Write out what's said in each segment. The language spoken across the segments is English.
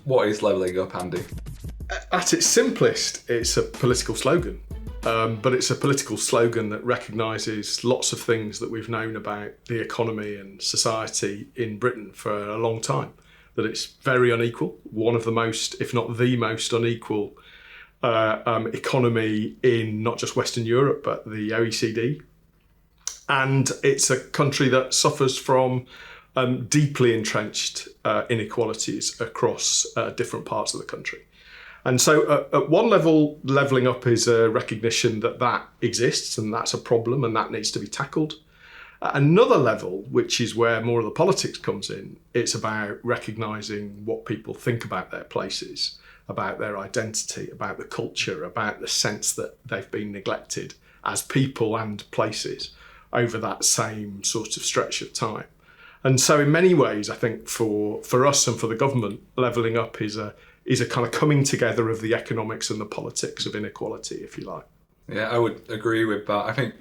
What is levelling up, Andy? At its simplest, it's a political slogan. But it's a political slogan that recognises lots of things that we've known about the economy and society in Britain for a long time. That it's very unequal, one of the most, if not the most unequal economy in not just Western Europe, but the OECD. And it's a country that suffers from deeply entrenched inequalities across different parts of the country. And so at one level, levelling up is a recognition that that exists and that's a problem and that needs to be tackled. At another level, which is where more of the politics comes in, it's about recognising what people think about their places, about their identity, about the culture, about the sense that they've been neglected as people and places over that same sort of stretch of time. And so in many ways, I think for us and for the government, levelling up is a kind of coming together of the economics and the politics of inequality, if you like. Yeah, I would agree with that. I think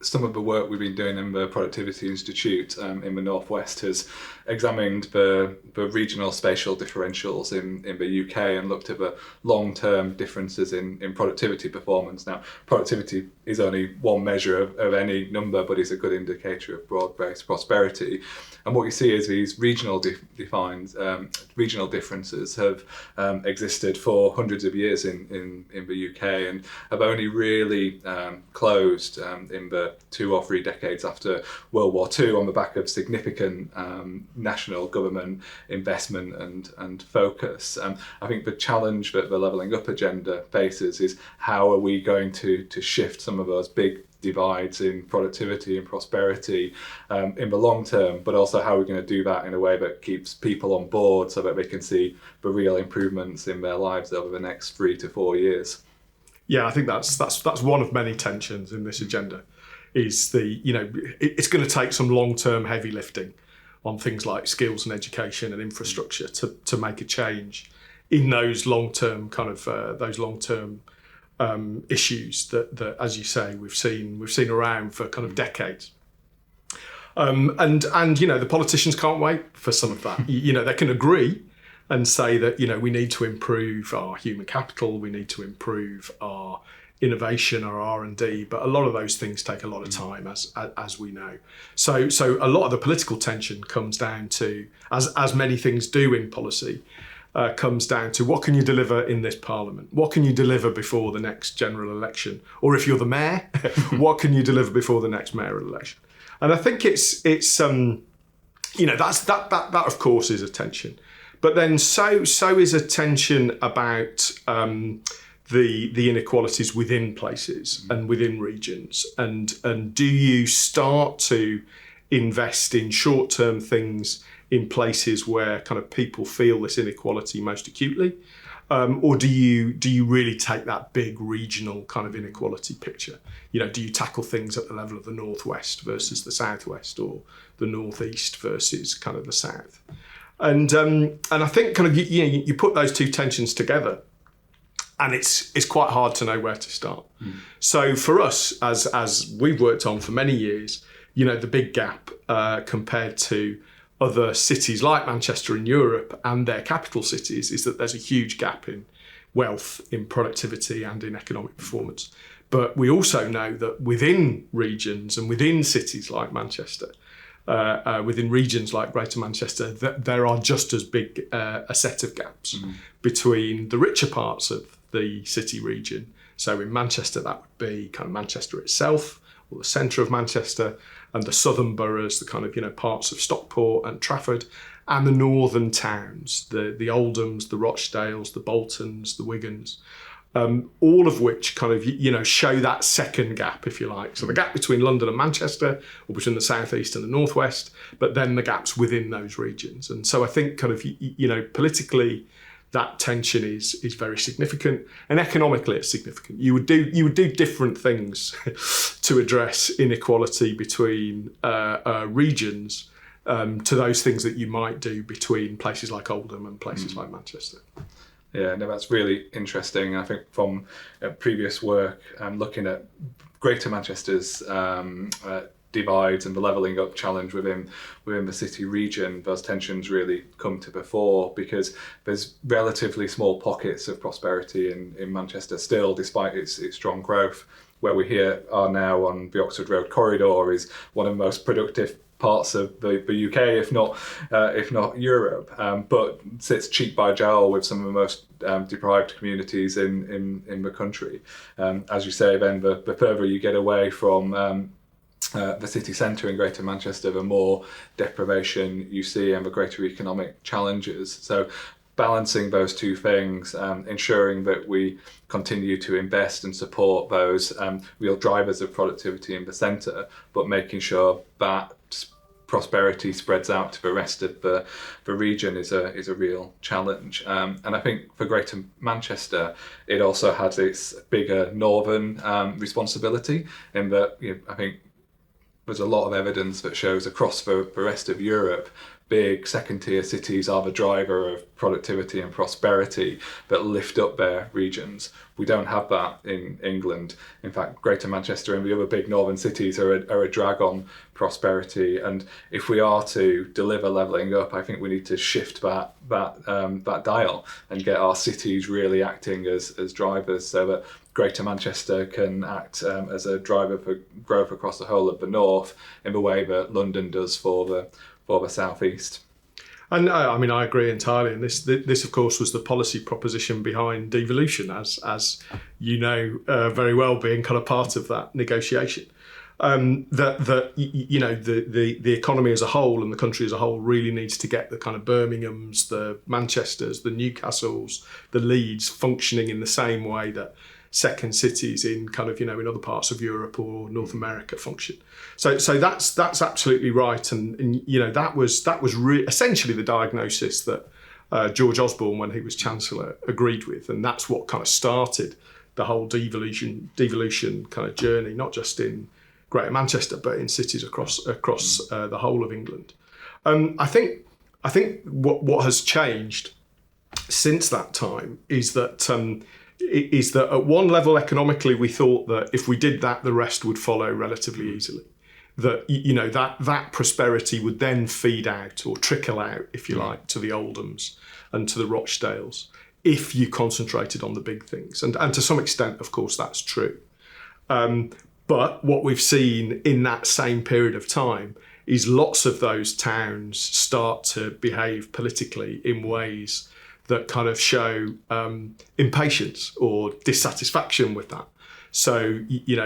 some of the work we've been doing in the Productivity Institute in the Northwest has examined the regional spatial differentials in the UK and looked at the long-term differences in productivity performance. Now, productivity is only one measure of any number, but is a good indicator of broad-based prosperity. And what you see is these regional regional differences have existed for hundreds of years in the UK and have only really closed in the 2 or 3 decades after World War II on the back of significant national government investment and focus. I think the challenge that the levelling up agenda faces is how are we going to shift some of those big divides in productivity and prosperity in the long term, but also how we're going to do that in a way that keeps people on board so that they can see the real improvements in their lives over the next 3 to 4 years. Yeah, I think that's one of many tensions in this agenda. Is it's going to take some long-term heavy lifting on things like skills and education and infrastructure to make a change in those long-term issues that, as you say, we've seen around for kind of decades. And the politicians can't wait for some of that. They can agree and say that we need to improve our human capital, we need to improve our innovation, our R&D, but a lot of those things take a lot of time, as we know. So a lot of the political tension comes down to, as many things do in policy, comes down to what can you deliver in this parliament? What can you deliver before the next general election? Or if you're the mayor, what can you deliver before the next mayoral election? And I think it's that of course is a tension. But then so is a tension about the inequalities within places and within regions. And do you start to invest in short-term things in places where kind of people feel this inequality most acutely? Or do you really take that big regional kind of inequality picture? Do you tackle things at the level of the Northwest versus the Southwest, or the Northeast versus kind of the South? And I think kind of you put those two tensions together, and it's quite hard to know where to start. So for us, as we've worked on for many years, the big gap compared to other cities like Manchester in Europe and their capital cities is that there's a huge gap in wealth, in productivity and in economic performance. But we also know that within regions and within cities like Manchester, within regions like Greater Manchester, that there are just as big a set of gaps between the richer parts of the city region. So in Manchester, that would be kind of Manchester itself, or the centre of Manchester, and the southern boroughs, the kind of parts of Stockport and Trafford, and the northern towns, the Oldhams, the Rochdales, the Boltons, the Wigans, all of which kind of show that second gap, if you like. So the gap between London and Manchester, or between the southeast and the northwest, but then the gaps within those regions. And so I think kind of politically, that tension is very significant, and economically it's significant. You would do different things to address inequality between regions to those things that you might do between places like Oldham and places like Manchester. Yeah, no, that's really interesting. I think from previous work, looking at Greater Manchester's divides and the levelling up challenge within the city region, those tensions really come to the fore, because there's relatively small pockets of prosperity in Manchester still, despite its strong growth. Where we here are now on the Oxford Road corridor is one of the most productive parts of the UK, if not Europe, but sits cheek by jowl with some of the most deprived communities in the country. As you say, then the further you get away from the city centre in Greater Manchester, the more deprivation you see and the greater economic challenges. So balancing those two things, ensuring that we continue to invest and support those real drivers of productivity in the centre, but making sure that prosperity spreads out to the rest of the region is a real challenge. And I think for Greater Manchester, it also has its bigger northern responsibility, in that I think there's a lot of evidence that shows across the rest of Europe, big second-tier cities are the driver of productivity and prosperity that lift up their regions. We don't have that in England. In fact, Greater Manchester and the other big northern cities are a drag on prosperity. And if we are to deliver levelling up, I think we need to shift that dial and get our cities really acting as drivers, so that Greater Manchester can act as a driver for growth across the whole of the north in the way that London does for the southeast. And I mean, I agree entirely. And this, of course, was the policy proposition behind devolution, as you know very well, being kind of part of that negotiation. The economy as a whole and the country as a whole really needs to get the kind of Birminghams, the Manchesters, the Newcastles, the Leeds functioning in the same way that second cities in kind of in other parts of Europe or North America function. So that's absolutely right, and that was essentially the diagnosis that George Osborne, when he was Chancellor, agreed with, and that's what kind of started the whole devolution kind of journey, not just in Greater Manchester but in cities across the whole of England. I think what has changed since that time is that at one level economically we thought that if we did that, the rest would follow relatively easily. That that prosperity would then feed out or trickle out, if you like, to the Oldhams and to the Rochdales if you concentrated on the big things. And to some extent, of course, that's true. But what we've seen in that same period of time is lots of those towns start to behave politically in ways that kind of show impatience or dissatisfaction with that. So,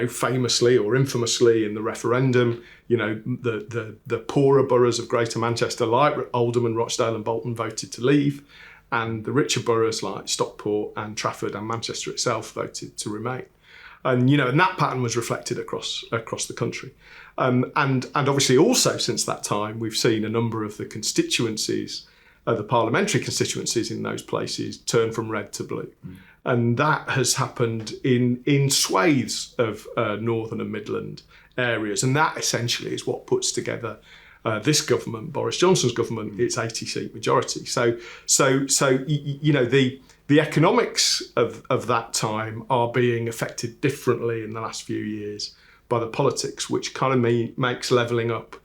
famously or infamously in the referendum, the poorer boroughs of Greater Manchester, like Oldham and Rochdale and Bolton, voted to leave, and the richer boroughs like Stockport and Trafford and Manchester itself voted to remain. And and that pattern was reflected across the country. And obviously also since that time, we've seen a number of the constituencies, the parliamentary constituencies in those places, turn from red to blue. And that has happened in swathes of Northern and Midland areas. And that essentially is what puts together this government, Boris Johnson's government, its 80-seat majority. So the economics of that time are being affected differently in the last few years by the politics, which kind of makes levelling up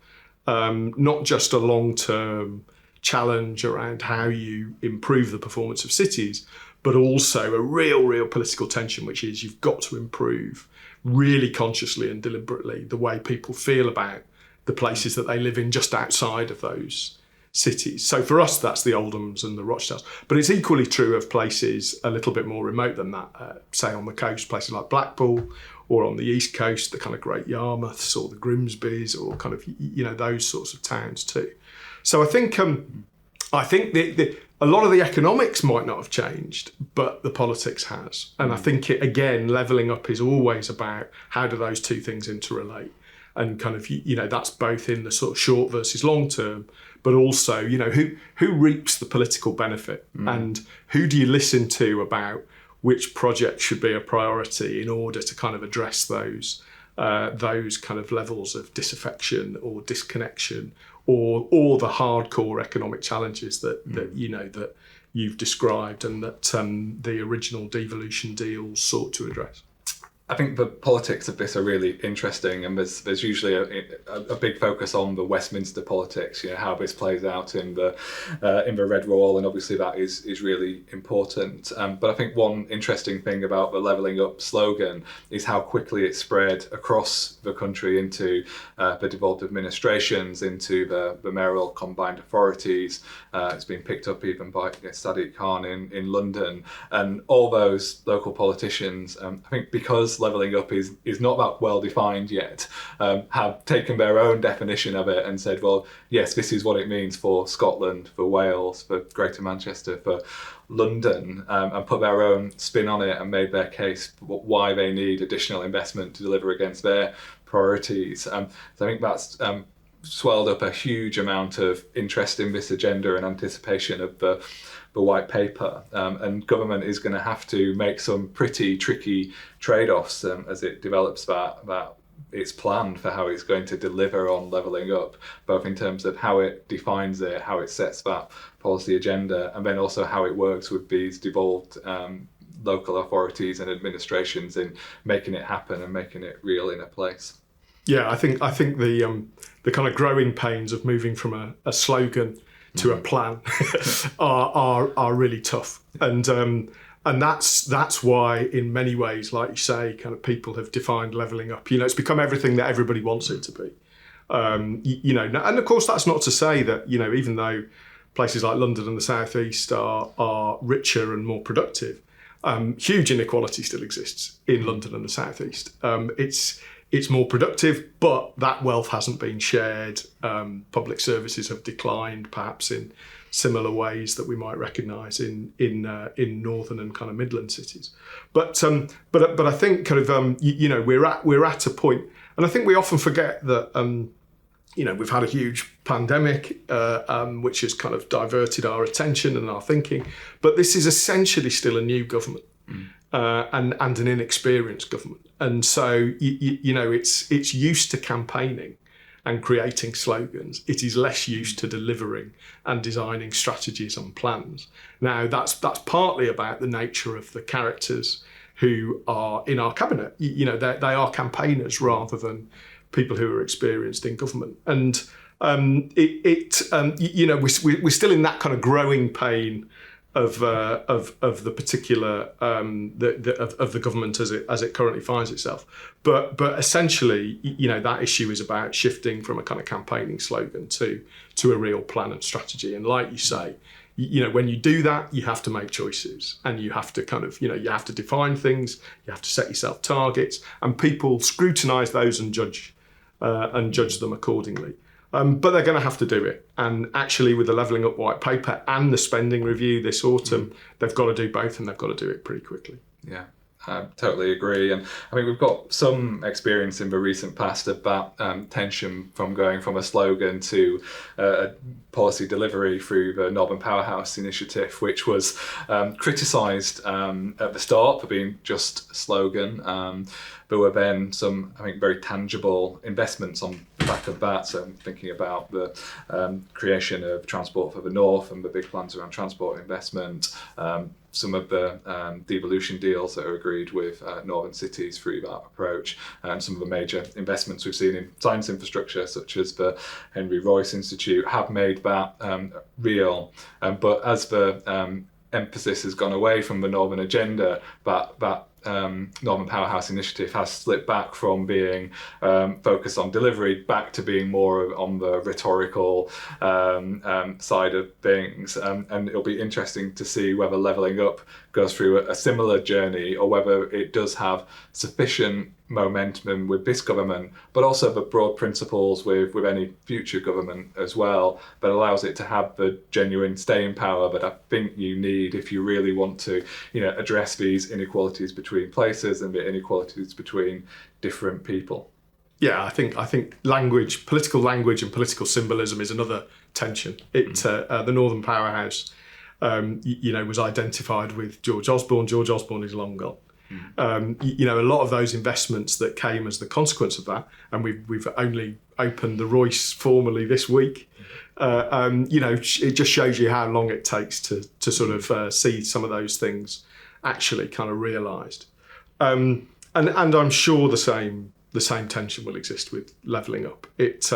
not just a long-term challenge around how you improve the performance of cities, but also a real political tension, which is you've got to improve really consciously and deliberately the way people feel about the places that they live in just outside of those cities. So for us, that's the Oldhams and the Rochdales. But it's equally true of places a little bit more remote than that, say on the coast, places like Blackpool, or on the East Coast, the kind of Great Yarmouths or the Grimsbys, or kind of, those sorts of towns too. So I think a lot of the economics might not have changed, but the politics has. And I think, again, levelling up is always about how do those two things interrelate. And kind of, that's both in the sort of short versus long term, but also, who reaps the political benefit and who do you listen to about which project should be a priority in order to kind of address those kind of levels of disaffection or disconnection or the hardcore economic challenges that you've described and that the original devolution deals sought to address. I think the politics of this are really interesting, and there's usually a big focus on the Westminster politics, how this plays out in the Red Wall, and obviously that is really important. But I think one interesting thing about the Levelling Up slogan is how quickly it spread across the country into the devolved administrations, into the mayoral combined authorities. It's been picked up even by Sadiq Khan in London, and all those local politicians. I think because levelling up is not that well defined yet, have taken their own definition of it and said, well, yes, this is what it means for Scotland, for Wales, for Greater Manchester, for London, and put their own spin on it and made their case for why they need additional investment to deliver against their priorities. So I think that's swelled up a huge amount of interest in this agenda and anticipation of the white paper, and government is going to have to make some pretty tricky trade-offs as it develops that its plan for how it's going to deliver on levelling up, both in terms of how it defines it, how it sets that policy agenda, and then also how it works with these devolved local authorities and administrations in making it happen and making it real in a place. Yeah, I think the kind of growing pains of moving from a slogan to a plan are really tough, and that's why in many ways, like you say, kind of people have defined levelling up. It's become everything that everybody wants it to be. And of course that's not to say that even though places like London and the South East are richer and more productive, huge inequality still exists in London and the South East. It's more productive, but that wealth hasn't been shared. Public services have declined, perhaps in similar ways that we might recognise in northern and kind of Midland cities. But I think kind of we're at a point, and I think we often forget that we've had a huge pandemic which has kind of diverted our attention and our thinking. But this is essentially still a new government. And an inexperienced government, and so it's used to campaigning and creating slogans. It is less used to delivering and designing strategies and plans. Now that's partly about the nature of the characters who are in our cabinet. They are campaigners rather than people who are experienced in government, and we're still in that kind of growing pain of the particular of the government as it currently finds itself, but essentially that issue is about shifting from a kind of campaigning slogan to a real plan and strategy. And like you say, when you do that, you have to make choices, and you have to kind of you have to define things, you have to set yourself targets, and people scrutinise those and judge them accordingly. But they're going to have to do it. And actually, with the Levelling Up white paper and the spending review this autumn, they've got to do both, and they've got to do it pretty quickly. Yeah, I totally agree. And I mean, we've got some experience in the recent past of that tension from going from a slogan to a policy delivery through the Northern Powerhouse initiative, which was criticised at the start for being just a slogan. There were then some, I think, very tangible investments on the back of that. So I'm thinking about the creation of Transport for the North and the big plans around transport investment, some of the devolution deals that are agreed with northern cities through that approach, and some of the major investments we've seen in science infrastructure, such as the Henry Royce Institute, have made that real. But as the emphasis has gone away from the Northern agenda, that Northern Powerhouse initiative has slipped back from being focused on delivery back to being more on the rhetorical side of things. And it'll be interesting to see whether Levelling Up goes through a similar journey, or whether it does have sufficient momentum with this government, but also the broad principles with any future government as well, that allows it to have the genuine staying power that I think you need if you really want to address these inequalities between places and the inequalities between different people. Yeah, I think language, political language and political symbolism is another tension. The Northern Powerhouse was identified with George Osborne. George Osborne is long gone. A lot of those investments that came as the consequence of that, and we've only opened the Royce formally this week. It just shows you how long it takes to sort of see some of those things actually kind of realised. And and I'm sure the same tension will exist with levelling up. It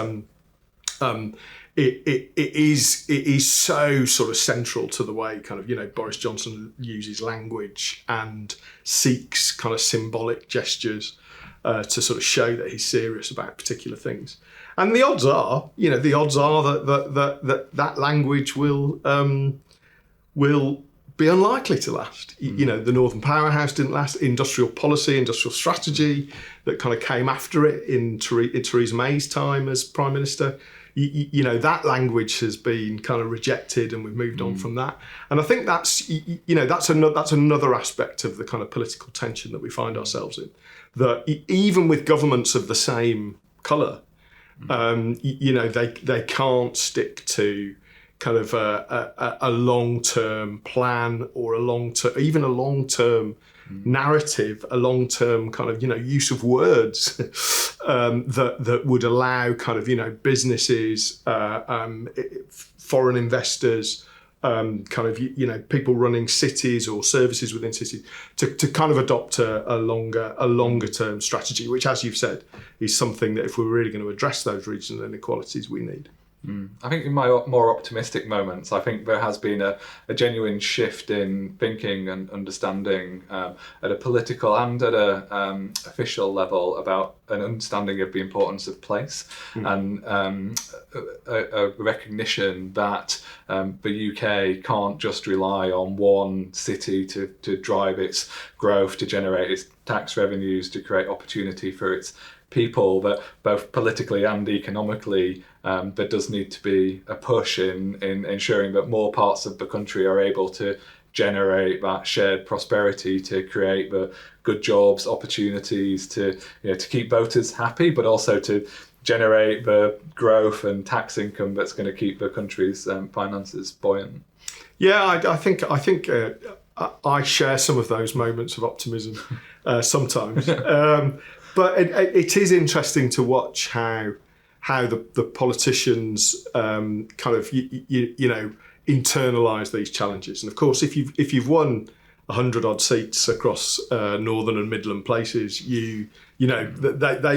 is so sort of central to the way kind of Boris Johnson uses language and seeks kind of symbolic gestures to sort of show that he's serious about particular things. And the odds are that language will be unlikely to last. The Northern Powerhouse didn't last. Industrial policy, industrial strategy that kind of came after it in Theresa May's time as Prime Minister, that language has been kind of rejected, and we've moved on from that. And I think that's another aspect of the kind of political tension that we find ourselves in. That even with governments of the same colour, they can't stick to kind of a long-term plan or a long-term narrative, a long-term kind of use of words that would allow kind of businesses, foreign investors, people running cities or services within cities to kind of adopt a longer term strategy, which, as you've said, is something that if we're really going to address those regional inequalities, we need. I think in my more optimistic moments, I think there has been a genuine shift in thinking and understanding at a political and at a official level about an understanding of the importance of place and a recognition that the UK can't just rely on one city to drive its growth, to generate its tax revenues, to create opportunity for its people, that both politically and economically there does need to be a push in ensuring that more parts of the country are able to generate that shared prosperity, to create the good jobs, opportunities, to keep voters happy, but also to generate the growth and tax income that's going to keep the country's finances buoyant. Yeah, I think I share some of those moments of optimism sometimes. But it is interesting to watch how the politicians kind of internalise these challenges. And of course, if you've won 100 odd seats across northern and Midland places, they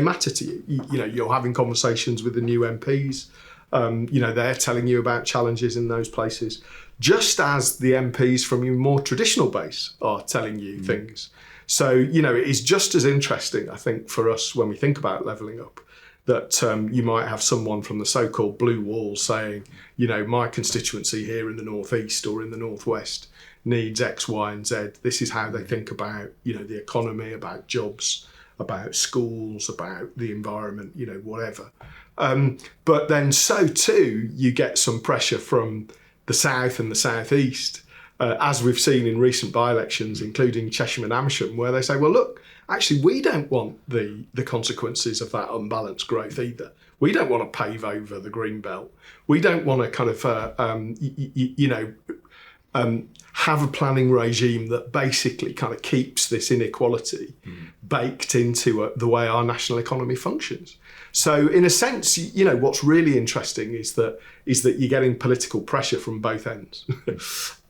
matter to you. You're having conversations with the new MPs. They're telling you about challenges in those places, just as the MPs from your more traditional base are telling you things. So, it is just as interesting, I think, for us when we think about levelling up, that you might have someone from the so-called blue wall saying, my constituency here in the northeast or in the northwest needs X, Y, and Z. This is how they think about, the economy, about jobs, about schools, about the environment, whatever. But then so too, you get some pressure from the south and the southeast, as we've seen in recent by-elections, including Chesham and Amersham, where they say, well, look, actually, we don't want the consequences of that unbalanced growth either. We don't want to pave over the green belt. We don't want to kind of, have a planning regime that basically kind of keeps this inequality baked into the way our national economy functions. So in a sense, what's really interesting is that you're getting political pressure from both ends,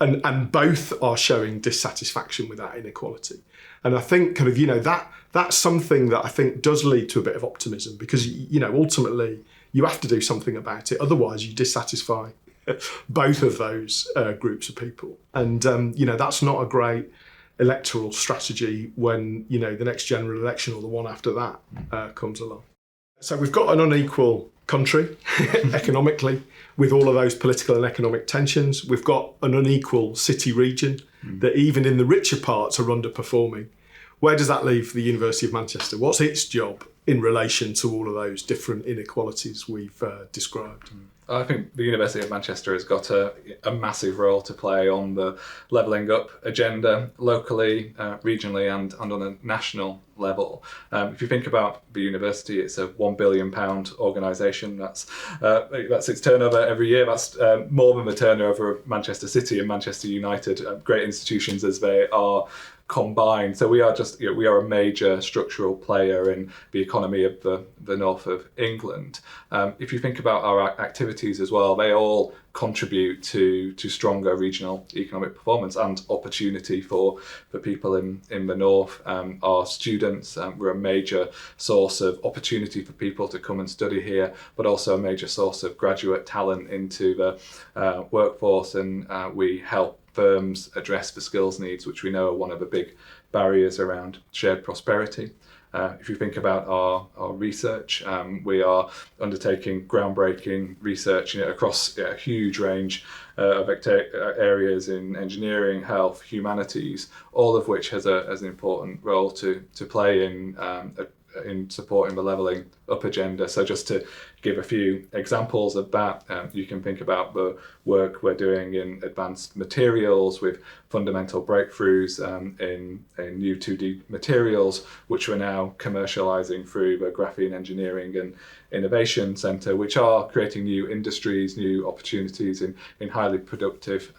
and both are showing dissatisfaction with that inequality. And I think kind of that's something that I think does lead to a bit of optimism, because ultimately you have to do something about it, otherwise you dissatisfy both of those groups of people. And that's not a great electoral strategy when the next general election or the one after that comes along. So we've got an unequal country economically, with all of those political and economic tensions. We've got an unequal city region that even in the richer parts are underperforming. Where does that leave the University of Manchester? What's its job in relation to all of those different inequalities we've described? I think the University of Manchester has got a massive role to play on the levelling up agenda locally, regionally and on a national level. If you think about the university, it's a £1 billion organisation. That's its turnover every year. That's more than the turnover of Manchester City and Manchester United, great institutions as they are combined. So we are a major structural player in the economy of the north of England. If you think about our activities as well, they all contribute to stronger regional economic performance and opportunity for people in the north. Our students, we're a major source of opportunity for people to come and study here, but also a major source of graduate talent into the workforce, and we help firms address the skills needs, which we know are one of the big barriers around shared prosperity. If you think about our research, we are undertaking groundbreaking research across a huge range of areas in engineering, health, humanities, all of which has an important role to play in supporting the levelling up agenda. So just to give a few examples of that, you can think about the work we're doing in advanced materials with fundamental breakthroughs in new 2D materials, which we're now commercialising through the Graphene Engineering and Innovation Centre, which are creating new industries, new opportunities in highly productive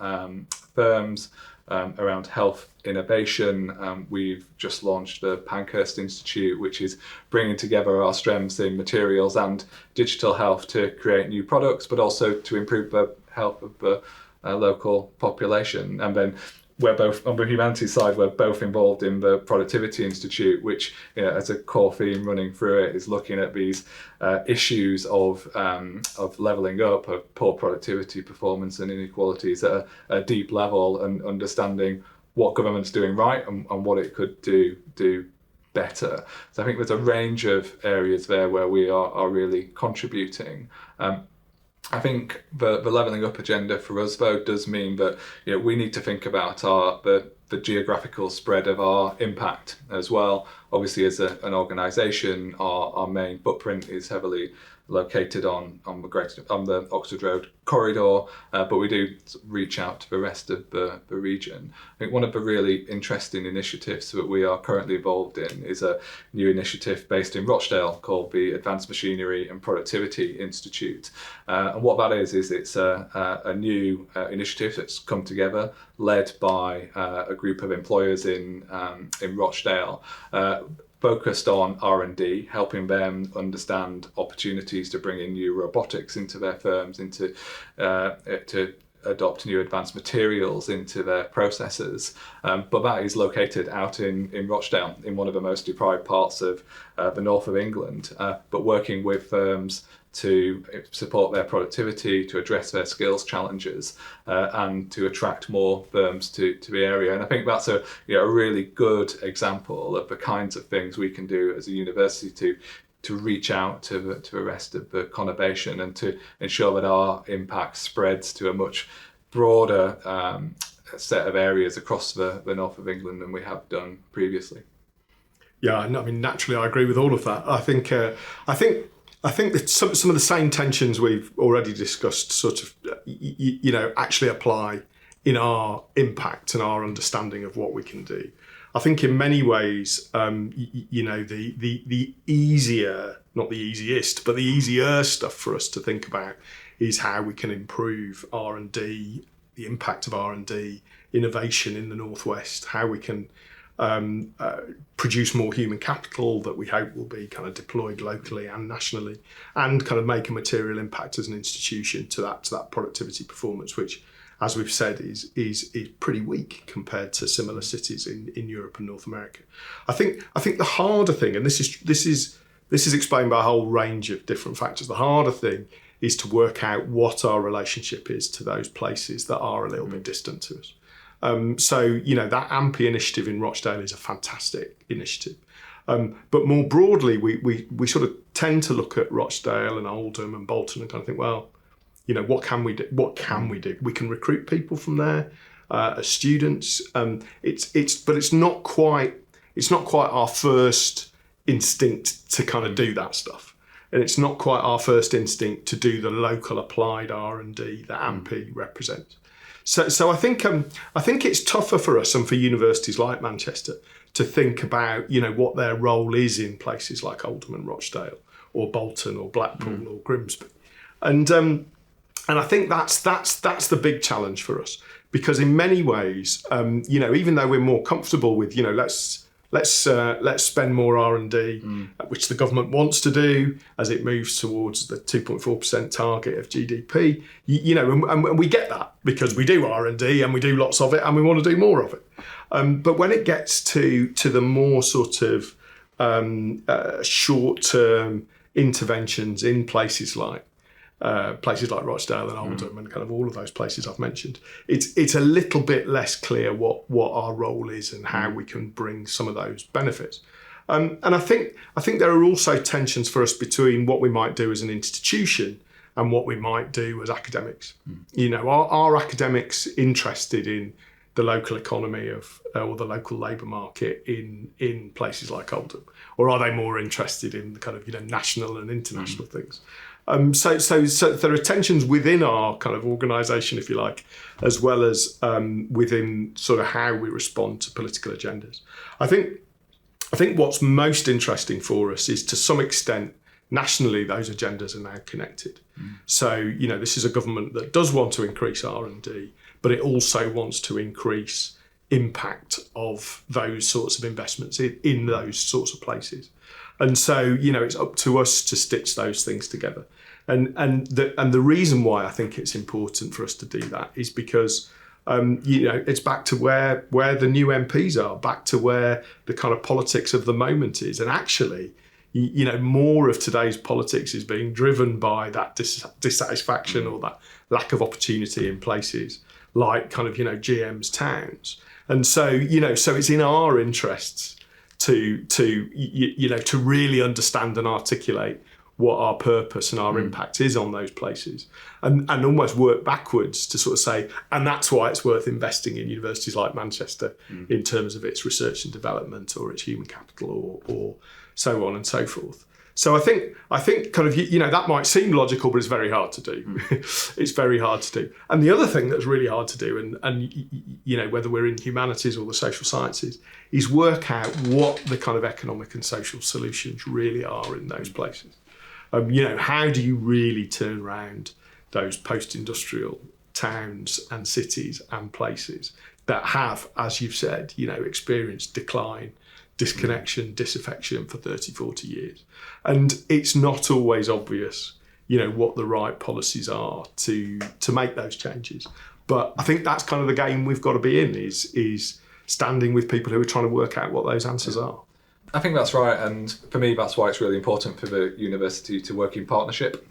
firms. Around health innovation, we've just launched the Pankhurst Institute, which is bringing together our strengths in materials and digital health to create new products, but also to improve the health of the local population. And then we're both, on the humanities side, we're both involved in the Productivity Institute, which, as a core theme running through it, is looking at these issues of levelling up, of poor productivity, performance and inequalities at a deep level, and understanding what government's doing right and what it could do better. So I think there's a range of areas there where we are really contributing. I think the levelling up agenda for us, though, does mean that we need to think about the geographical spread of our impact as well. Obviously, as an organisation, our main footprint is heavily located on the Oxford Road corridor, but we do reach out to the rest of the region. I think one of the really interesting initiatives that we are currently involved in is a new initiative based in Rochdale called the Advanced Machinery and Productivity Institute. And what that is it's a new initiative that's come together, led by a group of employers in Rochdale, focused on R&D, helping them understand opportunities to bring in new robotics into their firms, to adopt new advanced materials into their processes. But that is located out in Rochdale, in one of the most deprived parts of the north of England, but working with firms to support their productivity, to address their skills challenges, and to attract more firms to the area. And I think that's a really good example of the kinds of things we can do as a university to reach out to the rest of the conurbation and to ensure that our impact spreads to a much broader set of areas across the north of England than we have done previously. Yeah, I mean, naturally, I agree with all of that. I think that some of the same tensions we've already discussed sort of, actually apply in our impact and our understanding of what we can do. I think in many ways, the easier, not the easiest, but the easier stuff for us to think about is how we can improve R&D, the impact of R&D, innovation in the Northwest, how we can produce more human capital that we hope will be kind of deployed locally and nationally, and kind of make a material impact as an institution to that productivity performance, which, as we've said, is pretty weak compared to similar cities in Europe and North America. I think the harder thing, and this is explained by a whole range of different factors, the harder thing is to work out what our relationship is to those places that are a little bit distant to us. So that AMPI initiative in Rochdale is a fantastic initiative. But more broadly, we sort of tend to look at Rochdale and Oldham and Bolton and kind of think, well, what can we do? What can we do? We can recruit people from there as students. But it's not quite our first instinct to kind of do that stuff, and it's not quite our first instinct to do the local applied R&D that AMPI represents. So I think it's tougher for us and for universities like Manchester to think about what their role is in places like Oldham and Rochdale, or Bolton, or Blackpool, or Grimsby, and And I think that's the big challenge for us, because in many ways, even though we're more comfortable with, let's spend more R&D, which the government wants to do as it moves towards the 2.4% target of GDP, and we get that because we do R&D and we do lots of it and we want to do more of it. But when it gets to the more sort of short-term interventions in places like Rochdale and Oldham and kind of all of those places I've mentioned, it's a little bit less clear what our role is and how we can bring some of those benefits. And I think there are also tensions for us between what we might do as an institution and what we might do as academics. Are academics interested in the local economy or the local labour market in places like Oldham, or are they more interested in the kind of national and international things? So there are tensions within our kind of organisation, if you like, as well as within sort of how we respond to political agendas. I think what's most interesting for us is, to some extent, nationally, those agendas are now connected. So this is a government that does want to increase R&D, but it also wants to increase impact of those sorts of investments in those sorts of places. And so, it's up to us to stitch those things together. And the reason why I think it's important for us to do that is because, it's back to where the new MPs are, back to where the kind of politics of the moment is. And actually, more of today's politics is being driven by that dissatisfaction or that lack of opportunity in places like kind of, GM's towns. And so, so it's in our interests to really understand and articulate what our purpose and our impact is on those places, and almost work backwards to sort of say, and that's why it's worth investing in universities like Manchester in terms of its research and development or its human capital or so on and so forth. So I think kind of, that might seem logical, but it's very hard to do. It's very hard to do. And the other thing that's really hard to do, and whether we're in humanities or the social sciences, is work out what the kind of economic and social solutions really are in those places. How do you really turn around those post-industrial towns and cities and places that have, as you've said, experienced decline, disconnection, disaffection for 30, 40 years. And it's not always obvious, what the right policies are to make those changes. But I think that's kind of the game we've got to be in, is standing with people who are trying to work out what those answers are. I think that's right, and for me that's why it's really important for the university to work in partnership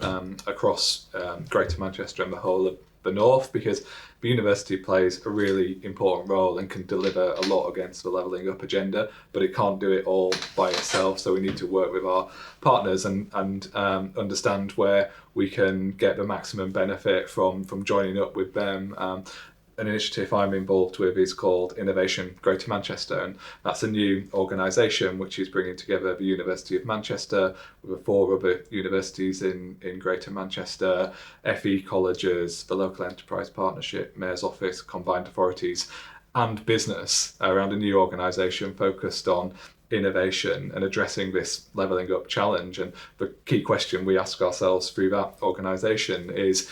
across Greater Manchester and the whole of the North, because the university plays a really important role and can deliver a lot against the levelling up agenda, but it can't do it all by itself. So we need to work with our partners and understand where we can get the maximum benefit from joining up with them. An initiative I'm involved with is called Innovation Greater Manchester, and that's a new organisation which is bringing together the University of Manchester with 4 other universities in Greater Manchester, FE colleges, the Local Enterprise Partnership, Mayor's Office, combined authorities and business around a new organisation focused on innovation and addressing this levelling up challenge. And the key question we ask ourselves through that organisation is,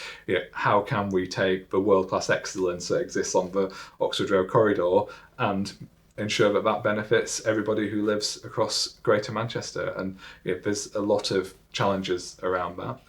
how can we take the world-class excellence that exists on the Oxford Road corridor and ensure that benefits everybody who lives across Greater Manchester? And there's a lot of challenges around that.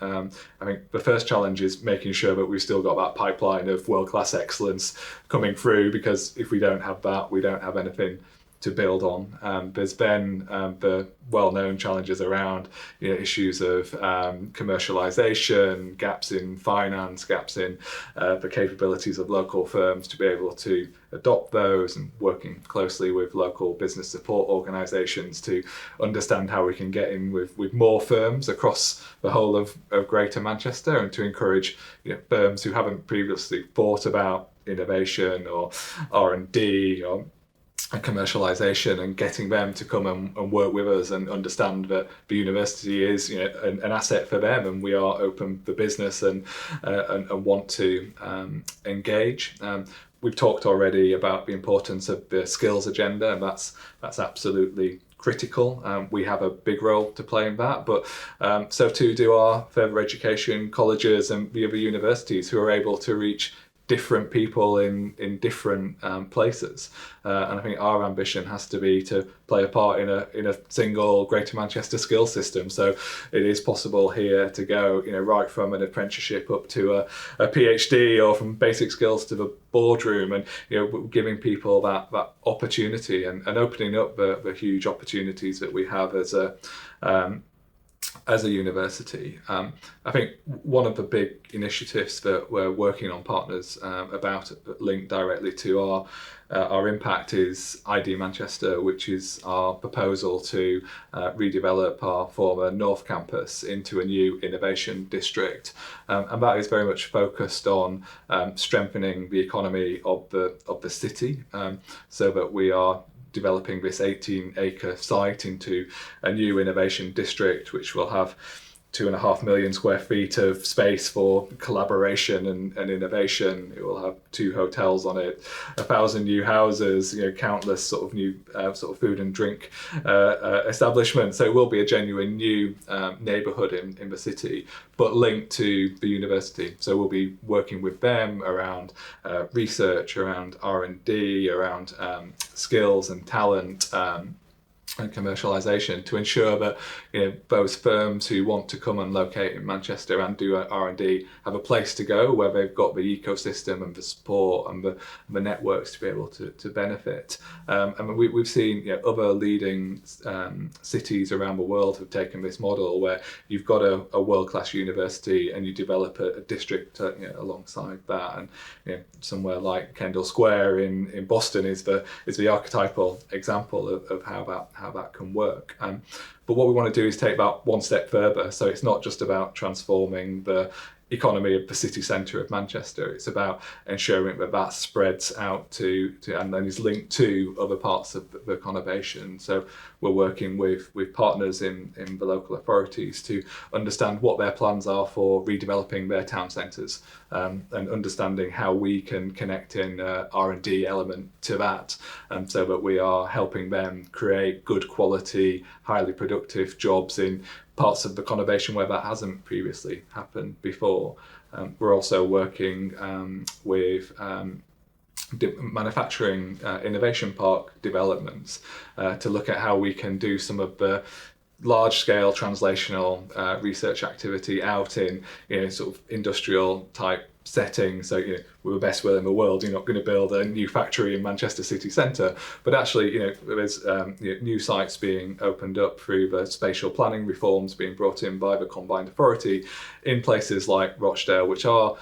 I think the first challenge is making sure that we've still got that pipeline of world-class excellence coming through, because if we don't have that, we don't have anything to build on. There's then the well-known challenges around issues of commercialisation, gaps in finance, gaps in the capabilities of local firms to be able to adopt those, and working closely with local business support organisations to understand how we can get in with more firms across the whole of Greater Manchester, and to encourage firms who haven't previously thought about innovation or R&D or commercialisation, and getting them to come and work with us and understand that the university is an asset for them, and we are open for business and want to engage. We've talked already about the importance of the skills agenda, and that's absolutely critical. We have a big role to play in that, but so too do our further education colleges and the other universities, who are able to reach different people in different places. And I think our ambition has to be to play a part in a single Greater Manchester skills system. So it is possible here to go, right from an apprenticeship up to a PhD, or from basic skills to the boardroom, and giving people that opportunity and opening up the huge opportunities that we have as a university. I think one of the big initiatives that we're working on partners about, linked directly to our impact, is ID Manchester, which is our proposal to redevelop our former North campus into a new innovation district, and that is very much focused on strengthening the economy of the city, so that we are developing this 18-acre site into a new innovation district, which will have 2.5 million square feet of space for collaboration and innovation. It will have 2 hotels on it, 1,000 new houses, countless sort of new sort of food and drink establishments. So it will be a genuine new neighbourhood in the city, but linked to the university. So we'll be working with them around research, around R&D, around skills and talent, and commercialisation, to ensure that those firms who want to come and locate in Manchester and do R&D have a place to go, where they've got the ecosystem and the support and the networks to be able to benefit. And we've seen other leading cities around the world have taken this model, where you've got a world-class university and you develop a district alongside that. And somewhere like Kendall Square in Boston is the archetypal example of how that can work. But what we want to do is take that one step further. So it's not just about transforming the economy of the city centre of Manchester. It's about ensuring that spreads out to and then is linked to other parts of the conurbation. So we're working with partners in the local authorities to understand what their plans are for redeveloping their town centres, and understanding how we can connect in R&D element to that, so that we are helping them create good quality, highly productive jobs in parts of the conurbation where that hasn't previously happened before. We're also working with manufacturing innovation park developments to look at how we can do some of the large-scale translational research activity out in sort of industrial type setting. So we're the best will in the world. You're not going to build a new factory in Manchester city centre, but actually there's new sites being opened up through the spatial planning reforms being brought in by the combined authority in places like Rochdale, which are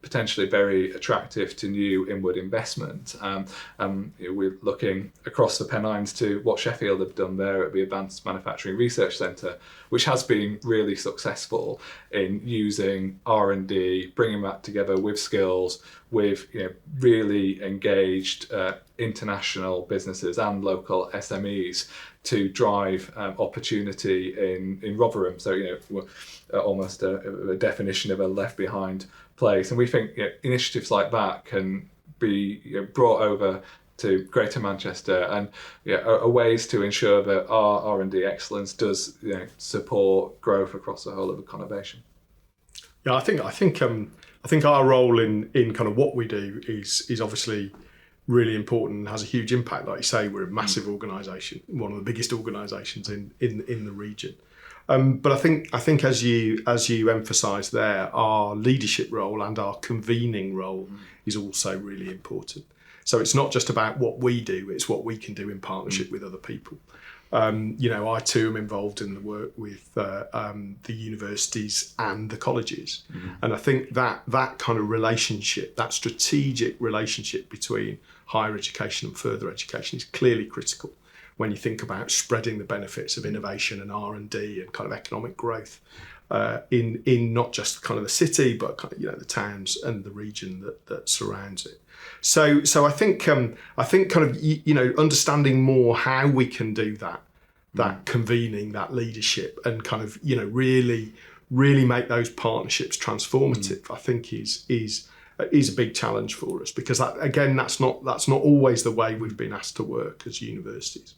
potentially very attractive to new inward investment. We're looking across the Pennines to what Sheffield have done there at the Advanced Manufacturing Research Centre, which has been really successful in using R&D, bringing that together with skills, with really engaged international businesses and local SMEs to drive opportunity in Rotherham. So we're almost a definition of a left behind place, and we think initiatives like that can be brought over to Greater Manchester, and are ways to ensure that our R&D excellence does support growth across the whole of the conurbation. Yeah, I think our role in kind of what we do is obviously really important and has a huge impact. Like you say, we're a massive organisation, one of the biggest organisations in the region. But I think as you emphasise there, our leadership role and our convening role is also really important. So it's not just about what we do; it's what we can do in partnership with other people. I too am involved in the work with the universities and the colleges, and I think that kind of relationship, that strategic relationship between higher education and further education, is clearly critical when you think about spreading the benefits of innovation and R&D and kind of economic growth in not just kind of the city, but kind of the towns and the region that surrounds it. So I think kind of understanding more how we can do that convening, that leadership, and kind of really make those partnerships transformative, I think is is a big challenge for us, because that's not always the way we've been asked to work as universities.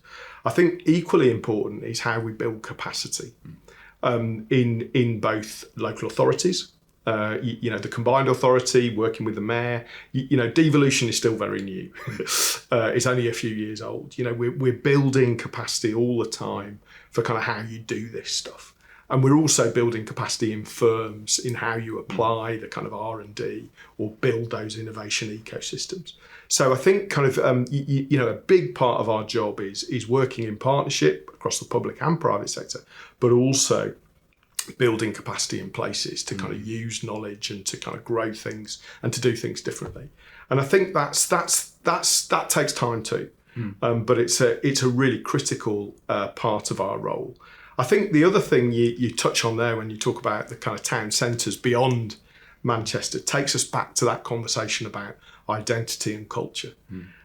I think equally important is how we build capacity in both local authorities. The combined authority working with the mayor, devolution is still very new. It's only a few years old. We're building capacity all the time for kind of how you do this stuff. And we're also building capacity in firms in how you apply the kind of R&D or build those innovation ecosystems. So I think kind of, a big part of our job is working in partnership across the public and private sector, but also building capacity in places to kind of use knowledge and to kind of grow things and to do things differently. And I think that takes time too, but it's a really critical part of our role. I think the other thing you touch on there when you talk about the kind of town centres beyond Manchester takes us back to that conversation about identity and culture.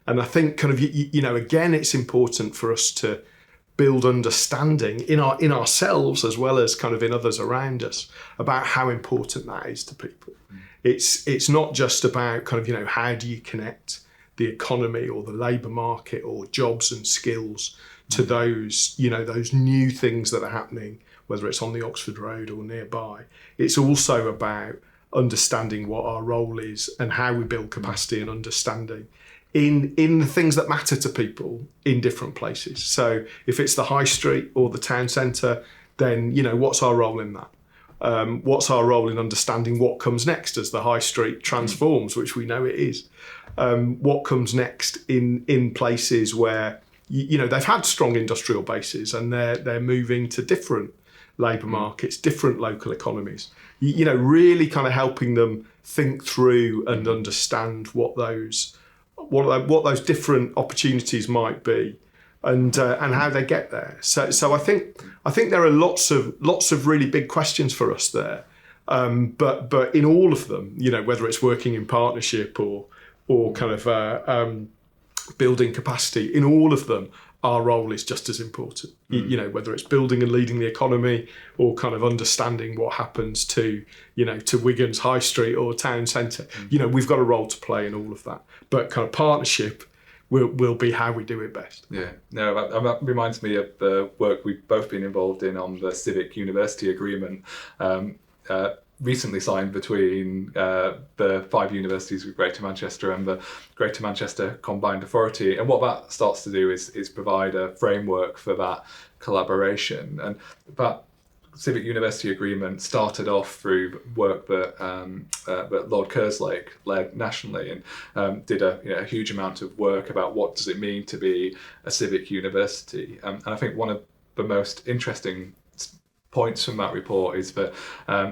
And I think kind of, again, it's important for us to build understanding in ourselves as well as kind of in others around us about how important that is to people. It's not just about kind of, how do you connect the economy or the labour market or jobs and skills to those new things that are happening, whether it's on the Oxford Road or nearby. It's also about understanding what our role is and how we build capacity and understanding in the things that matter to people in different places. So if it's the high street or the town centre, then, what's our role in that? What's our role in understanding what comes next as the high street transforms, which we know it is? What comes next in places where they've had strong industrial bases and they're moving to different labour markets, different local economies. Really kind of helping them think through and understand what those different opportunities might be, and how they get there. So I think there are lots of really big questions for us there. But in all of them, whether it's working in partnership or kind of building capacity, in all of them, our role is just as important. Whether it's building and leading the economy or kind of understanding what happens to Wigan's High Street or town centre. We've got a role to play in all of that. But kind of partnership will be how we do it best. Yeah, no, that reminds me of the work we've both been involved in on the Civic University Agreement, recently signed between the 5 universities of Greater Manchester and the Greater Manchester Combined Authority. And what that starts to do is provide a framework for that collaboration. And that Civic University Agreement started off through work that Lord Kerslake led nationally, and did a huge amount of work about what does it mean to be a civic university. And I think one of the most interesting points from that report is that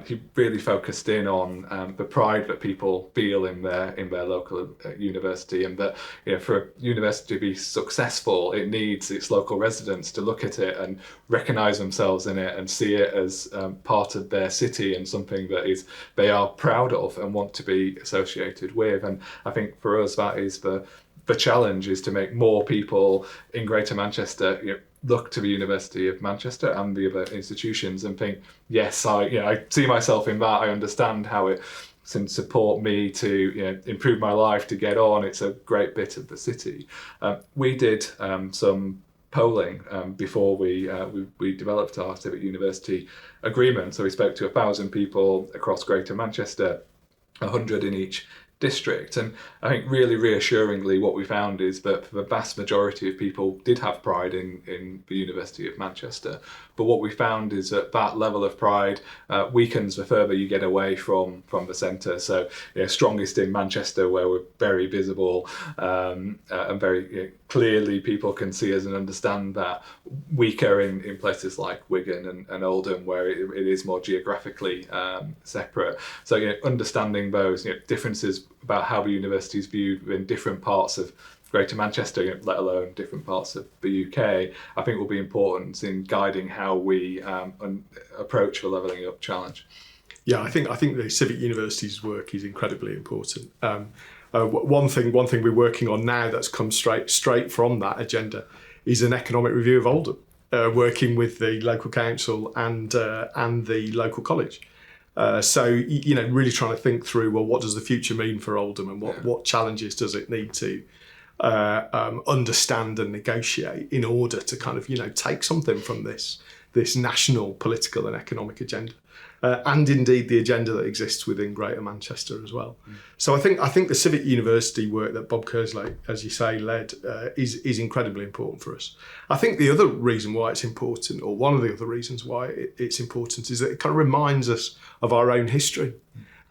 he really focused in on the pride that people feel in their local university, and that for a university to be successful, it needs its local residents to look at it and recognise themselves in it and see it as part of their city and something that they are proud of and want to be associated with. And I think for us that is the challenge, is to make more people in Greater Manchester look to the University of Manchester and the other institutions and think, yes, I see myself in that. I understand how it can support me to improve my life, to get on. It's a great bit of the city. We did some polling before we developed our Civic University Agreement. So we spoke to 1,000 people across Greater Manchester, 100 in each district, and I think really reassuringly what we found is that the vast majority of people did have pride in the University of Manchester, but what we found is that level of pride weakens the further you get away from the centre. So strongest in Manchester, where we're very visible and very clearly people can see us and understand that. Weaker in places like Wigan and Oldham, where it is more geographically separate. So understanding those differences about how the university is viewed in different parts of Greater Manchester, let alone different parts of the UK, I think will be important in guiding how we approach the levelling up challenge. Yeah, I think the Civic University's work is incredibly important. One thing we're working on now that's come straight from that agenda is an economic review of Oldham, working with the local council and the local college. So, really trying to think through, well, what does the future mean for Oldham, and what challenges does it need to understand and negotiate in order to kind of, take something from this national political and economic agenda, and indeed the agenda that exists within Greater Manchester as well. So I think the civic university work that Bob Kerslake, as you say, led is incredibly important for us. I think the other reason why it's important, or one of the other reasons why it's important, is that it kind of reminds us of our own history.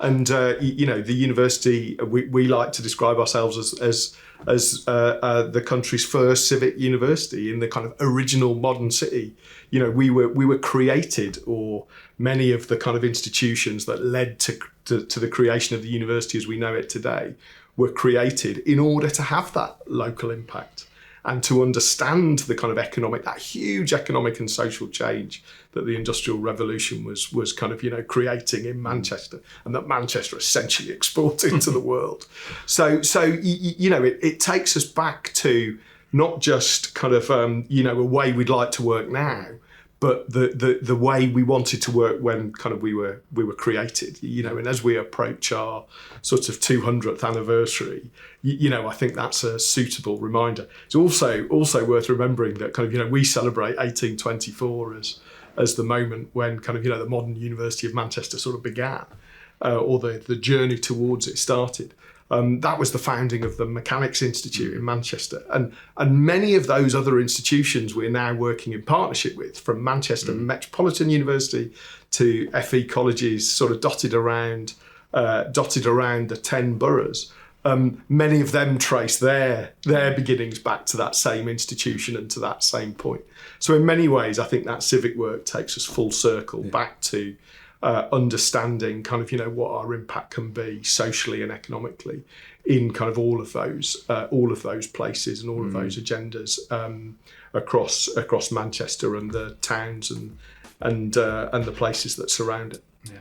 And the university, we like to describe ourselves as the country's first civic university in the kind of original modern city. We were created, or many of the kind of institutions that led to the creation of the university as we know it today were created in order to have that local impact and to understand the kind of that huge economic and social change that the Industrial Revolution was kind of, creating in Manchester, and that Manchester essentially exported to the world. So it takes us back to not just kind of, a way we'd like to work now, but the way we wanted to work when kind of we were created, and as we approach our sort of 200th anniversary, I think that's a suitable reminder. It's also worth remembering that kind of, we celebrate 1824 as the moment when kind of, the modern University of Manchester sort of began, or the journey towards it started. That was the founding of the Mechanics Institute in Manchester. And many of those other institutions we're now working in partnership with, from Manchester Metropolitan University to FE colleges sort of dotted around the 10 boroughs. Many of them trace their beginnings back to that same institution and to that same point. So in many ways, I think that civic work takes us full circle back to understanding kind of, what our impact can be socially and economically in kind of all of those places and all of those agendas across Manchester and the towns and the places that surround it. Yeah.